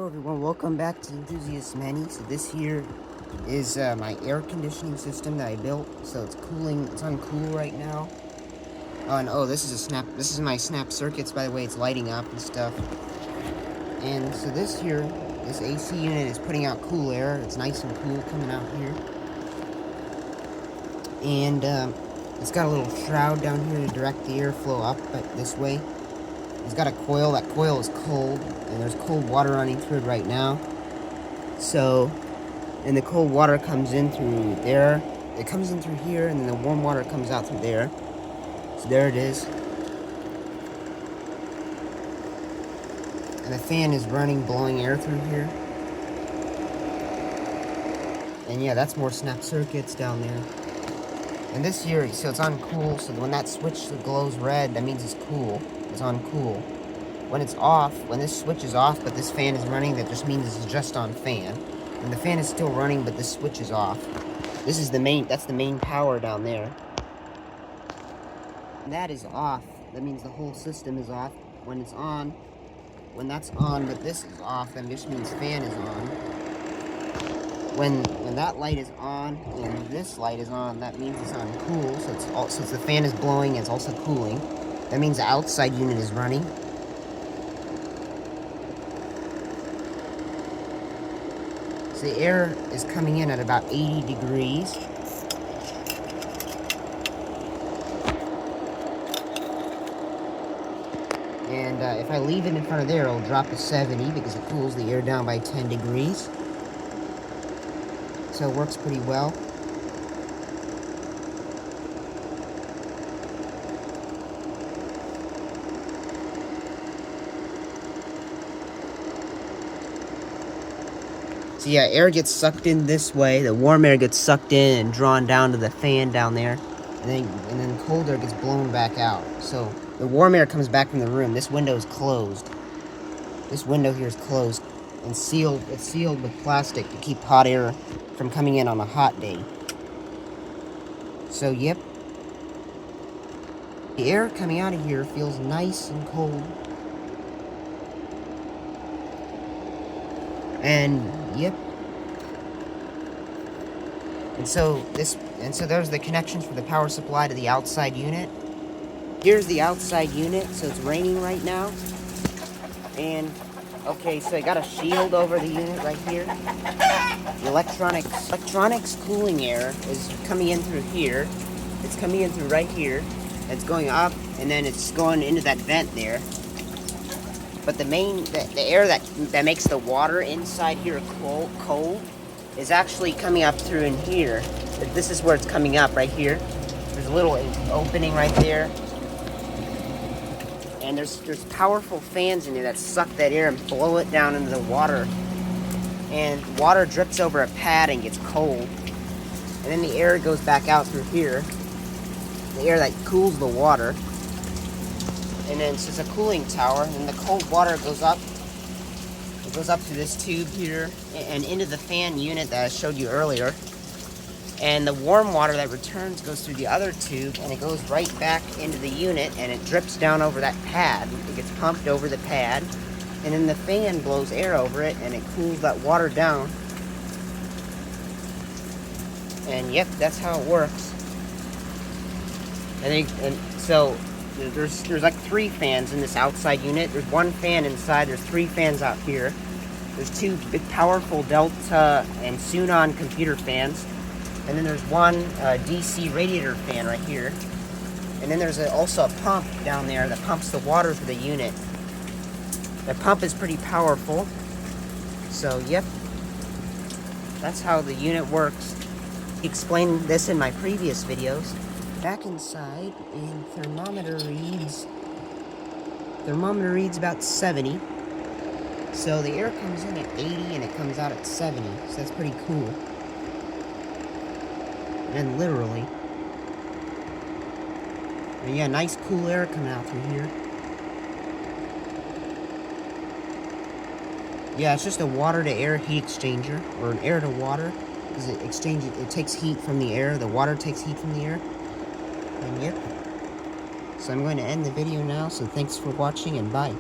Hello everyone, welcome back to Enthusiast-Many. So this here is my air conditioning system that I built. So it's cooling, it's on cool right now. Oh, and this is my snap circuits, by the way. It's lighting up and stuff. And so this AC unit is putting out cool air. It's nice and cool coming out here. And it's got a little shroud down here to direct the airflow up this way. It's got a coil. That coil is cold, and there's cold water running through it right now. So, and the cold water comes in through there. It comes in through here, and then the warm water comes out through there. So there it is. And the fan is running, blowing air through here. And yeah, that's more snap circuits down there. And this here, so it's on cool, so when that switch glows red, that means it's cool. It's on cool. When it's off, when this switch is off, but this fan is running, that just means it's just on fan. And the fan is still running, but this switch is off. This is that's the main power down there. And that is off. That means the whole system is off. When it's on, when that's on, but this is off, then just means fan is on. When that light is on and this light is on, that means it's on cool. So the fan is blowing, it's also cooling. That means the outside unit is running. So the air is coming in at about 80 degrees. And if I leave it in front of there, it'll drop to 70 because it cools the air down by 10 degrees. So it works pretty well. So yeah, air gets sucked in this way. The warm air gets sucked in and drawn down to the fan down there. And then cold air gets blown back out. So the warm air comes back from the room. This window is closed. This window here is closed and sealed. It's sealed with plastic to keep hot air from coming in on a hot day. So yep. The air coming out of here feels nice and cold. And yep. And so there's the connections for the power supply to the outside unit. Here's the outside unit, so it's raining right now. And okay, so I got a shield over the unit right here. The electronics cooling air is coming in through here. It's coming in through right here. It's going up, and then it's going into that vent there. But the air that makes the water inside here cold is actually coming up through in here. This is where it's coming up, right here. There's a little opening right there. And there's powerful fans in here that suck that air and blow it down into the water. And water drips over a pad and gets cold. And then the air goes back out through here. The air that cools the water. And then so it's a cooling tower, and the cold water goes up. It goes up to this tube here and into the fan unit that I showed you earlier. And the warm water that returns goes through the other tube, and it goes right back into the unit, and it drips down over that pad. It gets pumped over the pad, and then the fan blows air over it, and it cools that water down. And yep, that's how it works. And so there's like 3 fans in this outside unit. There's 1 fan inside. There's 3 fans out here. There's 2 big powerful Delta and Sunon computer fans. And then there's 1 DC radiator fan right here. And then there's also a pump down there that pumps the water for the unit. The pump is pretty powerful. So, yep. That's how the unit works. I explained this in my previous videos. Back inside, and thermometer reads about 70. So the air comes in at 80 and it comes out at 70. So that's pretty cool. And literally. And yeah, nice cool air coming out through here. Yeah, it's just a water to air heat exchanger, or an air to water, because it takes heat from the air. The water takes heat from the air. And yep. So I'm going to end the video now, so thanks for watching and bye.